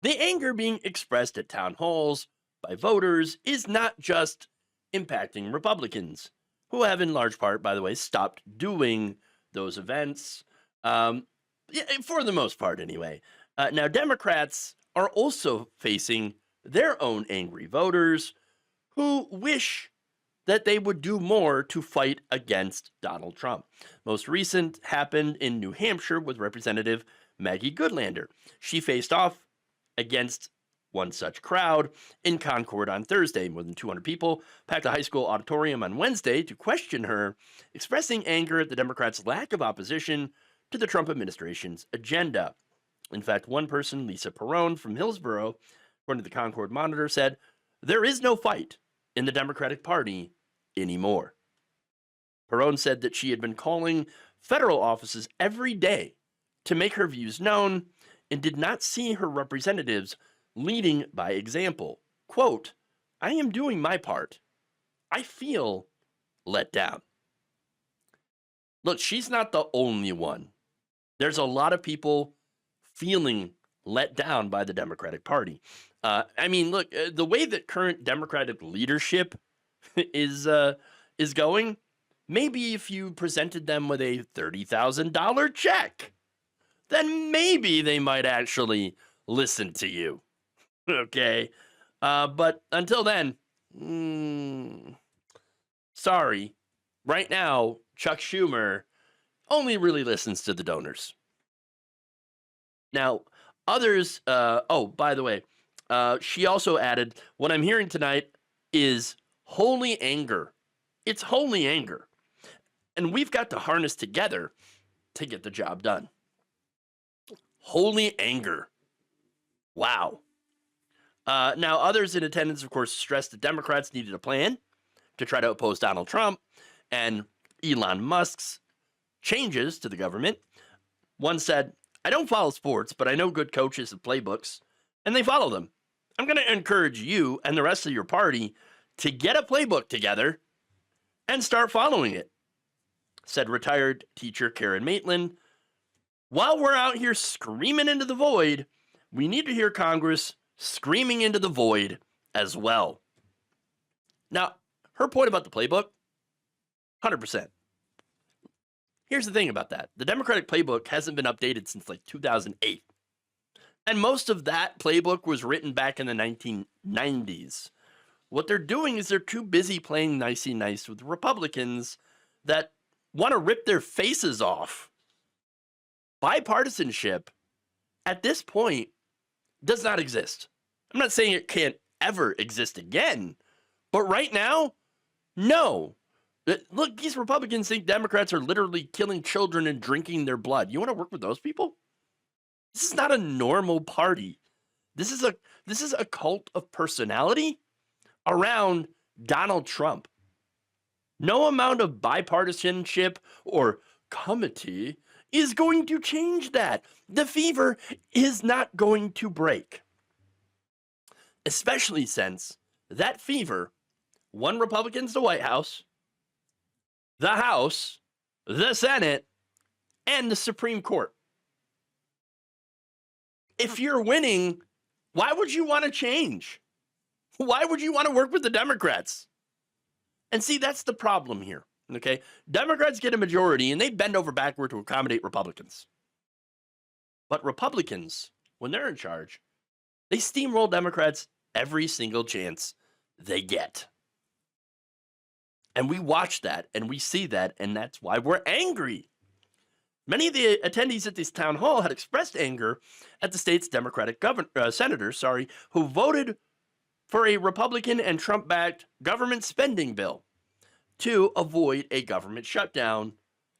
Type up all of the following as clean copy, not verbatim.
The anger being expressed at town halls by voters is not just impacting Republicans, who have, in large part, by the way, stopped doing those events, um, yeah, for the most part, anyway. Now, Democrats are also facing their own angry voters who wish that they would do more to fight against Donald Trump. Most recent happened in New Hampshire with Representative Maggie Goodlander. She faced off against one such crowd in Concord on Thursday. More than 200 people packed a high school auditorium on Wednesday to question her, expressing anger at the Democrats' lack of opposition to the Trump administration's agenda. In fact, one person, Lisa Perrone from Hillsborough, according to the Concord Monitor, said, "There is no fight in the Democratic Party anymore." Perrone said that she had been calling federal offices every day to make her views known and did not see her representatives leading by example. Quote, "I am doing my part. I feel let down." Look, she's not the only one. There's a lot of people feeling let down by the Democratic Party. Look, the way that current Democratic leadership is going, maybe if you presented them with a $30,000 check, then maybe they might actually listen to you. Okay. But until then, sorry. Right now, Chuck Schumer only really listens to the donors. Now, others, oh, by the way, she also added, what I'm hearing tonight is holy anger. It's holy anger. And we've got to harness together to get the job done. Holy anger. Wow. Now, others in attendance, of course, stressed that Democrats needed a plan to try to oppose Donald Trump and Elon Musk's changes to the government. One said, "I don't follow sports, but I know good coaches and playbooks, and they follow them. I'm going to encourage you and the rest of your party to get a playbook together and start following it," said retired teacher Karen Maitland. "While we're out here screaming into the void, we need to hear Congress screaming into the void as well." Now, her point about the playbook, 100%. Here's the thing about that. The Democratic playbook hasn't been updated since like 2008. And most of that playbook was written back in the 1990s. What they're doing is they're too busy playing nicey nice with Republicans that want to rip their faces off. Bipartisanship, at this point, does not exist. I'm not saying it can't ever exist again, but right now, no. Look, these Republicans think Democrats are literally killing children and drinking their blood. You want to work with those people? This is not a normal party. This is a cult of personality around Donald Trump. No amount of bipartisanship or comity is going to change that. The fever is not going to break. Especially since that fever won Republicans the White House, the House, the Senate, and the Supreme Court. If you're winning, why would you want to change? Why would you want to work with the Democrats? And see, that's the problem here, okay? Democrats get a majority and they bend over backward to accommodate Republicans. But Republicans, when they're in charge, they steamroll Democrats every single chance they get. And we watch that and we see that, and that's why we're angry. Many of the attendees at this town hall had expressed anger at the state's Democratic senators, who voted for a Republican and Trump-backed government spending bill to avoid a government shutdown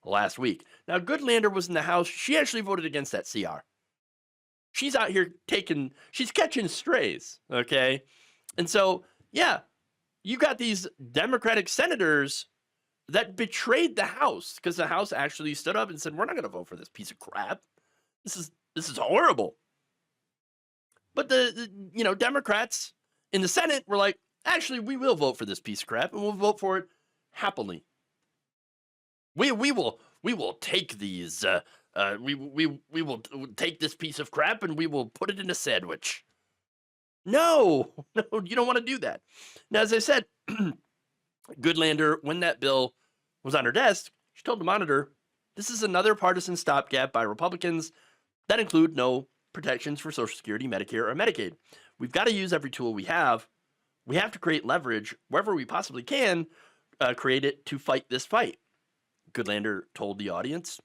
last week. Now, Goodlander was in the House. She actually voted against that CR. She's out here she's catching strays, okay? And so, yeah, you got these Democratic senators that betrayed the House because the House actually stood up and said, "We're not going to vote for this piece of crap. This is horrible." But the Democrats in the Senate were like, "Actually, we will vote for this piece of crap, and we'll vote for it happily. We will take these. We will take this piece of crap and we will put it in a sandwich. No, no, you don't want to do that. Now, as I said, Goodlander, when that bill was on her desk, she told the Monitor, this is another partisan stopgap by Republicans that include no protections for Social Security, Medicare, or Medicaid. We've got to use every tool we have. We have to create leverage wherever we possibly can, create it to fight this fight. Goodlander told the audience,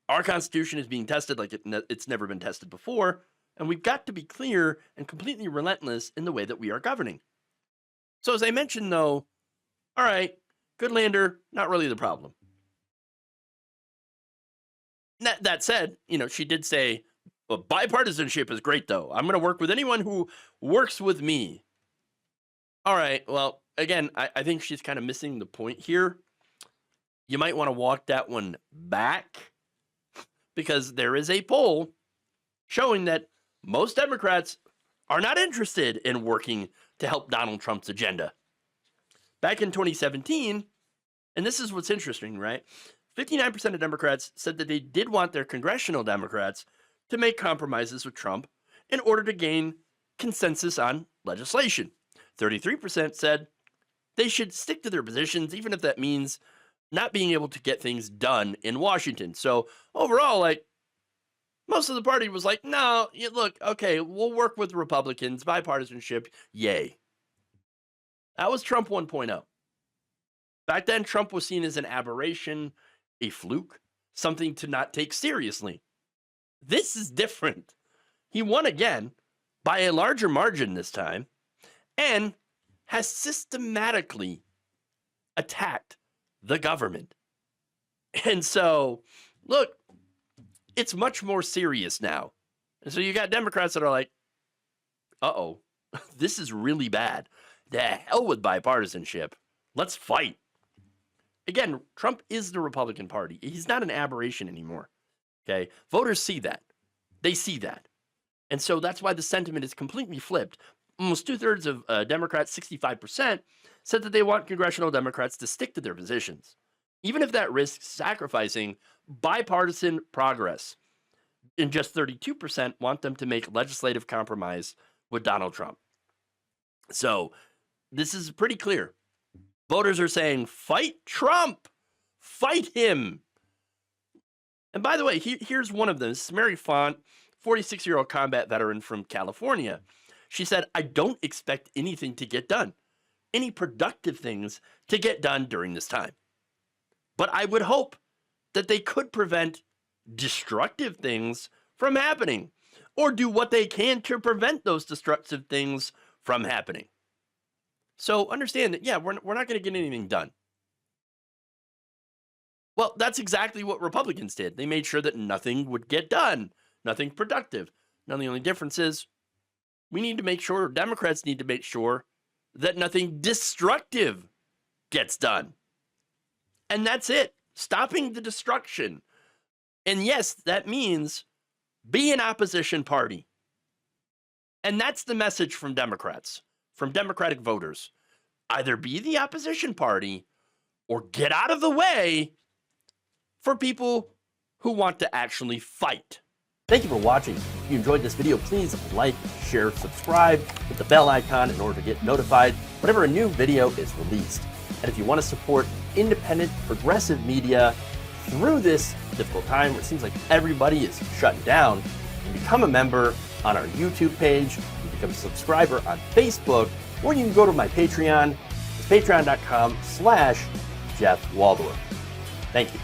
our Constitution is being tested like it's never been tested before, and we've got to be clear and completely relentless in the way that we are governing. So as I mentioned, though, all right, Goodlander, not really the problem. That said, she did say, well, bipartisanship is great, though. I'm going to work with anyone who works with me. All right, well, again, I think she's kind of missing the point here. You might want to walk that one back, because there is a poll showing that most Democrats are not interested in working to help Donald Trump's agenda. Back in 2017, and this is what's interesting, right? 59% of Democrats said that they did want their congressional Democrats to make compromises with Trump in order to gain consensus on legislation. 33% said they should stick to their positions, even if that means not being able to get things done in Washington. So overall, most of the party was like, no, look, okay, we'll work with Republicans, bipartisanship, yay. That was Trump 1.0. Back then, Trump was seen as an aberration, a fluke, something to not take seriously. This is different. He won again by a larger margin this time and has systematically attacked the government. And so, look, it's much more serious now. And so you got Democrats that are like, uh-oh, this is really bad. The hell with bipartisanship. Let's fight. Again, Trump is the Republican Party. He's not an aberration anymore. Okay? Voters see that. They see that. And so that's why the sentiment is completely flipped. Almost 2/3 of Democrats, 65%, said that they want congressional Democrats to stick to their positions, even if that risks sacrificing bipartisan progress. And just 32% want them to make legislative compromise with Donald Trump. So this is pretty clear. Voters are saying, fight Trump, fight him. And by the way, here's one of them. This is Mary Font, 46-year-old combat veteran from California. She said, I don't expect anything to get done, any productive things to get done during this time. But I would hope that they could prevent destructive things from happening, or do what they can to prevent those destructive things from happening. So understand that, yeah, we're not going to get anything done. Well, that's exactly what Republicans did. They made sure that nothing would get done, nothing productive. Now, the only difference is we need to make sure, Democrats need to make sure that nothing destructive gets done. And that's it. Stopping the destruction. And yes, that means be an opposition party. And that's the message from Democrats, from Democratic voters. Either be the opposition party or get out of the way for people who want to actually fight. Thank you for watching. If you enjoyed this video, please like, share, subscribe, hit the bell icon in order to get notified whenever a new video is released. And if you want to support independent, progressive media through this difficult time where it seems like everybody is shutting down, you can become a member on our YouTube page, you can become a subscriber on Facebook, or you can go to my Patreon. It's patreon.com/Jeff Waldorf. Thank you.